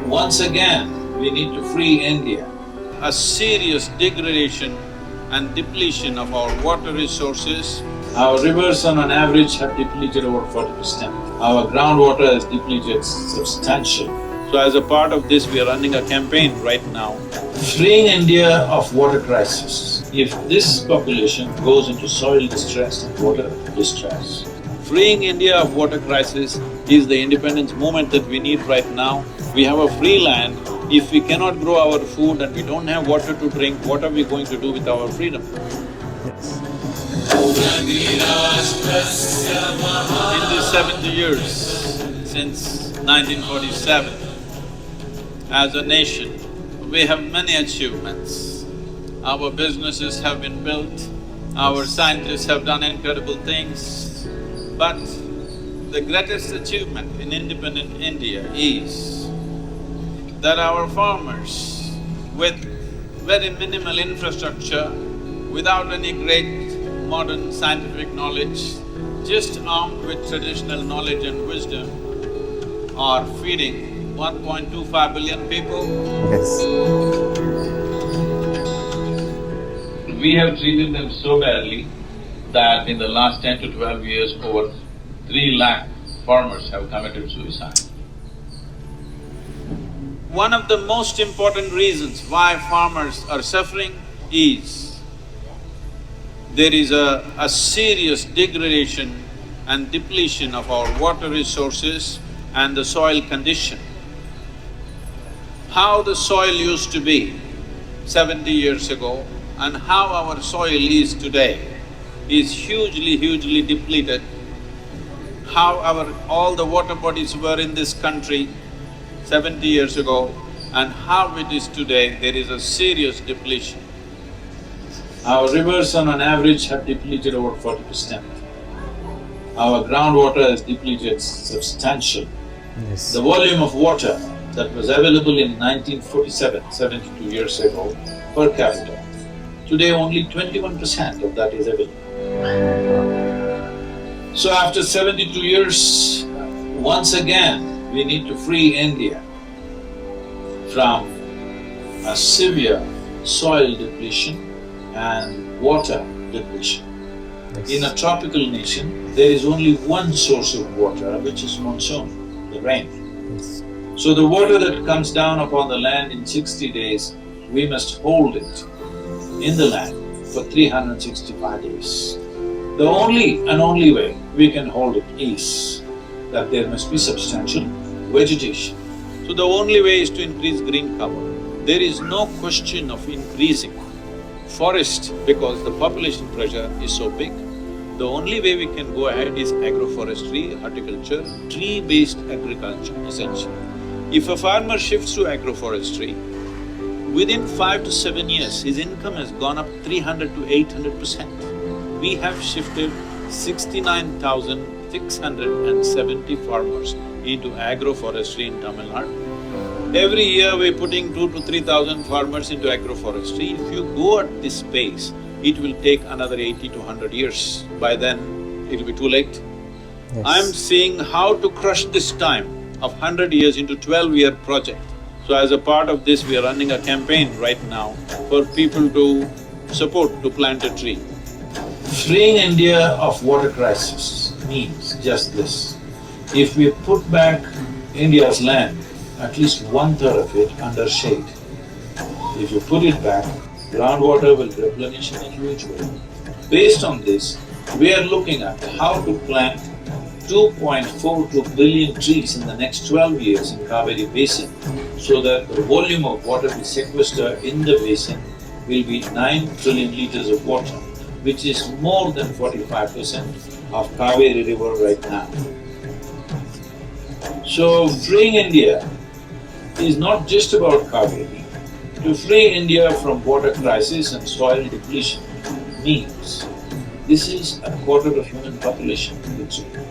Once again, we need to free India. A serious degradation and depletion of our water resources. Our rivers on an average have depleted over 40%. Our groundwater has depleted substantially. So as a part of this, we are running a campaign right now. Freeing India of water crisis. If this population goes into soil distress and water distress. Freeing India of water crisis is the independence movement that we need right now. We have a free land. If we cannot grow our food and we don't have water to drink, what are we going to do with our freedom? Yes. In these 70 years, since 1947, as a nation, we have many achievements. Our businesses have been built, our scientists have done incredible things, but the greatest achievement in independent India is that our farmers, with very minimal infrastructure, without any great modern scientific knowledge, just armed with traditional knowledge and wisdom, are feeding 1.25 billion people. Yes. We have treated them so badly that in the last 10 to 12 years, over 3 lakh farmers have committed suicide. One of the most important reasons why farmers are suffering is there is a serious degradation and depletion of our water resources and the soil condition. How the soil used to be 70 years ago and how our soil is today is hugely depleted. How all the water bodies were in this country 70 years ago and how it is today, there is a serious depletion. Our rivers on an average have depleted over 40%. Our groundwater has depleted substantially. Yes. The volume of water that was available in 1947, 72 years ago, per capita, today only 21% of that is available. So after 72 years, once again, we need to free India from a severe soil depletion and water depletion. Yes. In a tropical nation, there is only one source of water, which is monsoon, the rain. Yes. So the water that comes down upon the land in 60 days, we must hold it in the land for 365 days. The only way we can hold it is that there must be substantial vegetation. So the only way is to increase green cover. There is no question of increasing forest because the population pressure is so big. The only way we can go ahead is agroforestry, horticulture, tree-based agriculture essentially. If a farmer shifts to agroforestry, within 5 to 7 years, his income has gone up 300 to 800%. We have shifted 69,670 farmers into agroforestry in Tamil Nadu. Every year we're putting 2 to 3,000 farmers into agroforestry. If you go at this pace, it will take another 80 to 100 years. By then, it'll be too late. Yes. I'm seeing how to crush this time of 100 years into 12-year project. So as a part of this, we are running a campaign right now for people to support to plant a tree. Freeing India of water crisis means just this. If we put back India's land, at least 1/3 of it under shade, if you put it back, groundwater will replenish in a huge way. Based on this, we are looking at how to plant 2.42 billion trees in the next 12 years in Cauvery basin so that the volume of water we sequester in the basin will be 9 trillion liters of water, which is more than 45% of Cauvery river right now. So freeing India is not just about Cauvery. To free India from water crisis and soil depletion means this is a quarter of human population, literally.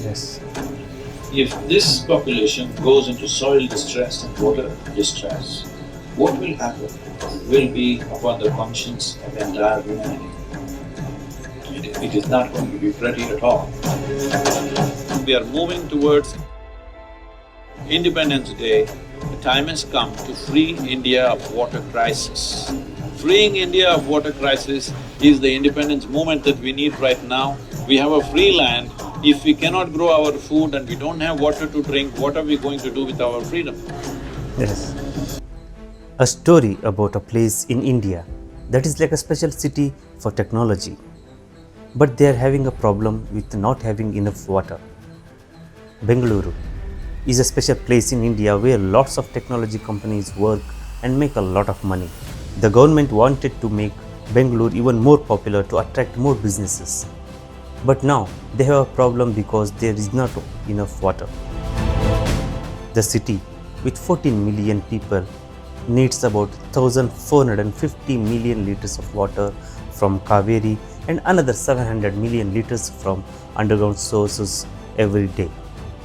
Yes. If this population goes into soil distress and water distress, what will happen will be upon the conscience of entire humanity. It is not going to be pretty at all. We are moving towards Independence Day The time has come to free India of water crisis. Freeing India of water crisis is the independence movement that we need right now. We have a free land. If we cannot grow our food and we don't have water to drink, what are we going to do with our freedom? Yes. A story about a place in India that is like a special city for technology, but they are having a problem with not having enough water. Bengaluru is a special place in India where lots of technology companies work and make a lot of money. The government wanted to make Bengaluru even more popular to attract more businesses. But now they have a problem because there is not enough water. The city with 14 million people needs about 1,450 million liters of water from Cauvery and another 700 million liters from underground sources every day.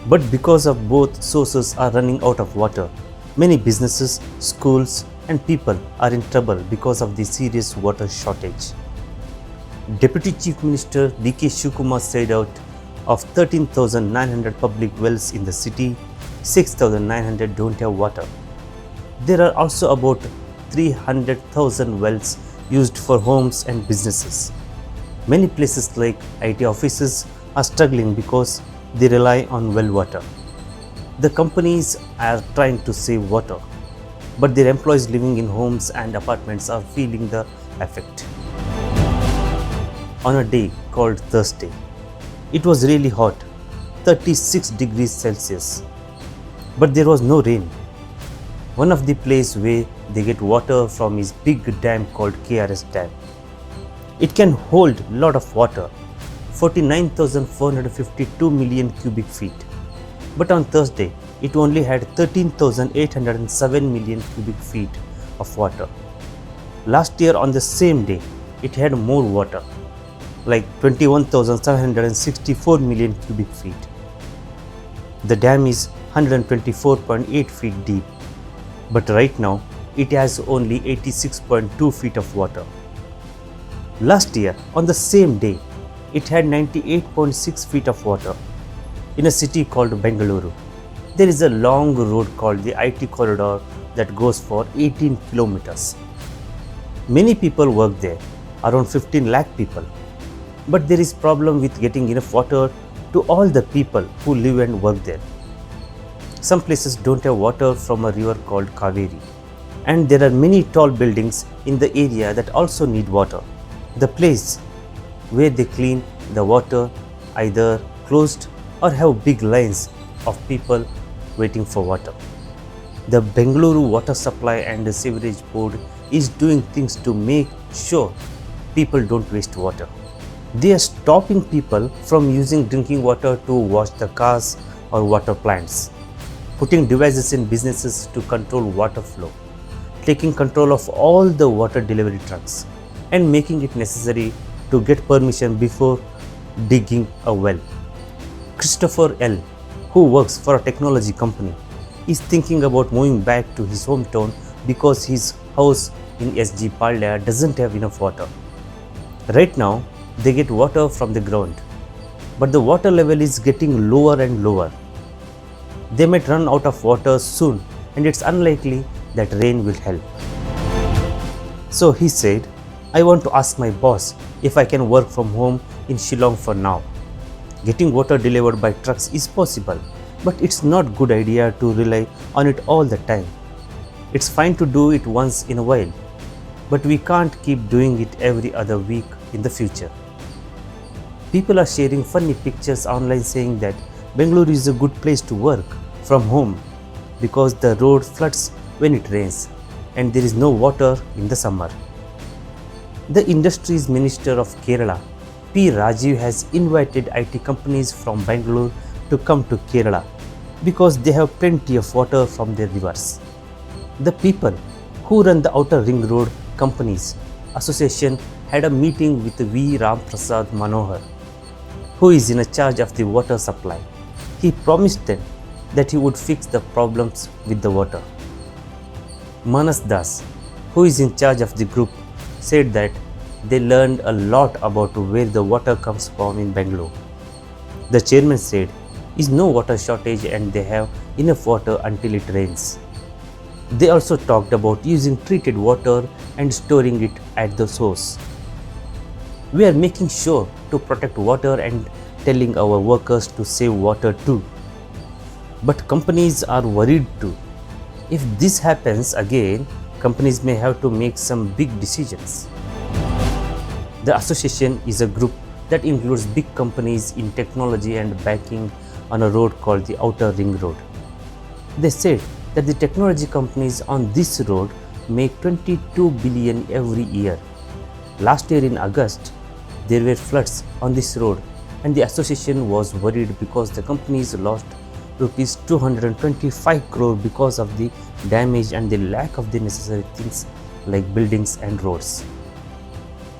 But because of both sources are running out of water, many businesses, schools and people are in trouble because of the serious water shortage. Deputy Chief Minister DK Shivakumar said out of 13,900 public wells in the city, 6,900 don't have water. There are also about 300,000 wells used for homes and businesses. Many places like IT offices are struggling because they rely on well water. The companies are trying to save water, but their employees living in homes and apartments are feeling the effect. On a day called Thursday, it was really hot, 36 degrees Celsius, but there was no rain. One of the places where they get water from is big dam called KRS Dam. It can hold a lot of water, 49,452 million cubic feet. But on Thursday, it only had 13,807 million cubic feet of water. Last year on the same day, it had more water, like 21,764 million cubic feet. The dam is 124.8 feet deep, but right now it has only 86.2 feet of water. Last year on the same day, it had 98.6 feet of water. In a city called Bengaluru, there is a long road called the IT corridor that goes for 18 kilometers. Many people work there, around 15 lakh people. But there is problem with getting enough water to all the people who live and work there. Some places don't have water from a river called Cauvery. And there are many tall buildings in the area that also need water. The place where they clean the water either closed or have big lines of people waiting for water. The Bengaluru Water Supply and Sewerage Board is doing things to make sure people don't waste water. They are stopping people from using drinking water to wash the cars or water plants, putting devices in businesses to control water flow, taking control of all the water delivery trucks, and making it necessary to get permission before digging a well. Christopher L., who works for a technology company, is thinking about moving back to his hometown because his house in SG Palya doesn't have enough water. Right now, they get water from the ground, but the water level is getting lower and lower. They might run out of water soon, and it's unlikely that rain will help. So he said, I want to ask my boss if I can work from home in Shillong for now. Getting water delivered by trucks is possible, but it's not a good idea to rely on it all the time. It's fine to do it once in a while, but we can't keep doing it every other week in the future. People are sharing funny pictures online saying that Bengaluru is a good place to work from home because the road floods when it rains and there is no water in the summer. The Industries Minister of Kerala, P. Rajiv, has invited IT companies from Bangalore to come to Kerala because they have plenty of water from their rivers. The people who run the Outer Ring Road Companies Association had a meeting with V. Ram Prasad Manohar, who is in charge of the water supply. He promised them that he would fix the problems with the water. Manas Das, who is in charge of the group, said that they learned a lot about where the water comes from in Bangalore. The chairman said, is no water shortage and they have enough water until it rains. They also talked about using treated water and storing it at the source. We are making sure to protect water and telling our workers to save water too. But companies are worried too. If this happens again, companies may have to make some big decisions. The association is a group that includes big companies in technology and banking on a road called the Outer Ring Road. They said that the technology companies on this road make 22 billion every year. Last year in August, there were floods on this road and the association was worried because the companies lost rupees 225 crore because of the damage and the lack of the necessary things like buildings and roads.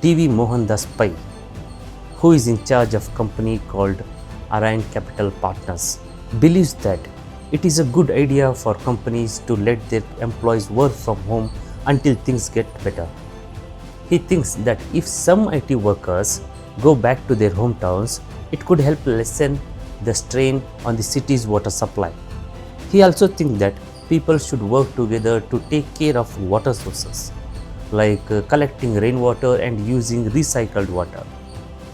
TV Mohandas Pai, who is in charge of a company called Arayan Capital Partners, believes that it is a good idea for companies to let their employees work from home until things get better. He thinks that if some IT workers go back to their hometowns, it could help lessen the strain on the city's water supply. He also thinks that people should work together to take care of water sources, like collecting rainwater and using recycled water.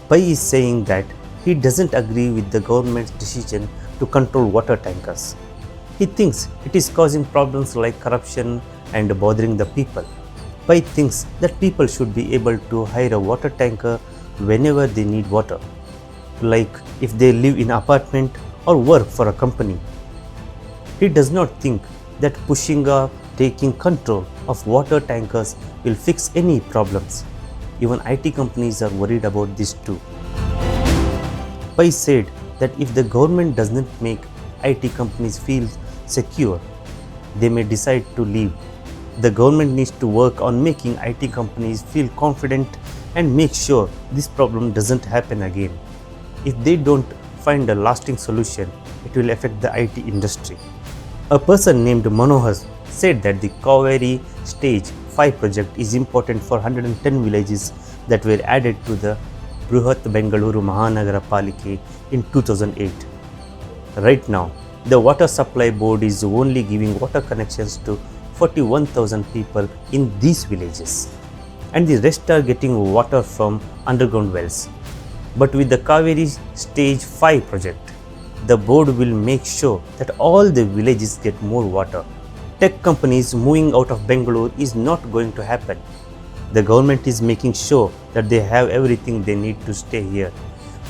Pai is saying that he doesn't agree with the government's decision to control water tankers. He thinks it is causing problems like corruption and bothering the people. Pai thinks that people should be able to hire a water tanker whenever they need water, like if they live in an apartment or work for a company. He does not think that pushing or taking control of water tankers will fix any problems. Even IT companies are worried about this too. Pai said that if the government does not make IT companies feel secure, they may decide to leave. The government needs to work on making IT companies feel confident and make sure this problem doesn't happen again. If they don't find a lasting solution, it will affect the IT industry. A person named Manohar said that the Cauvery Stage 5 project is important for 110 villages that were added to the Bruhat Bengaluru Mahanagara Palike in 2008. Right now, the Water Supply Board is only giving water connections to 41,000 people in these villages, and the rest are getting water from underground wells. But with the Cauvery Stage 5 project, the board will make sure that all the villages get more water. Tech companies moving out of Bangalore is not going to happen. The government is making sure that they have everything they need to stay here,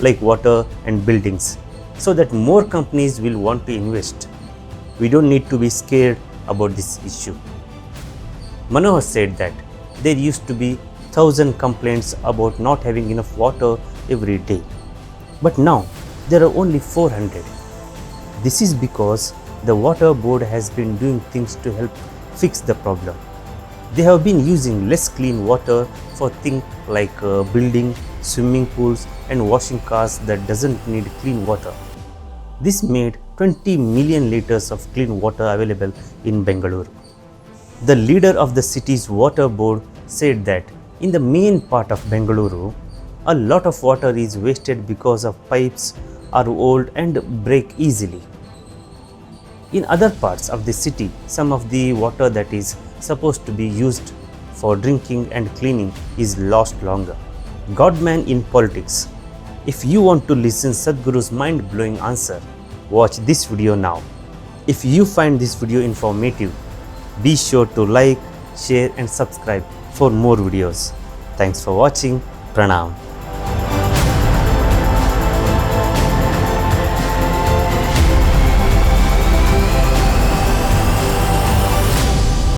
like water and buildings, so that more companies will want to invest. We don't need to be scared about this issue. Manohar said that there used to be 1,000 complaints about not having enough water every day, but now there are only 400. This is because the water board has been doing things to help fix the problem. They have been using less clean water for things like building, swimming pools and washing cars that doesn't need clean water. This made 20 million liters of clean water available in Bangalore. The leader of the city's water board said that in the main part of Bangalore, a lot of water is wasted because of pipes are old and break easily. In other parts of the city, some of the water that is supposed to be used for drinking and cleaning is lost longer. Godman in politics. If you want to listen Sadhguru's mind-blowing answer, watch this video now. If you find this video informative, be sure to like, share and subscribe for more videos. Thanks for watching. Pranam.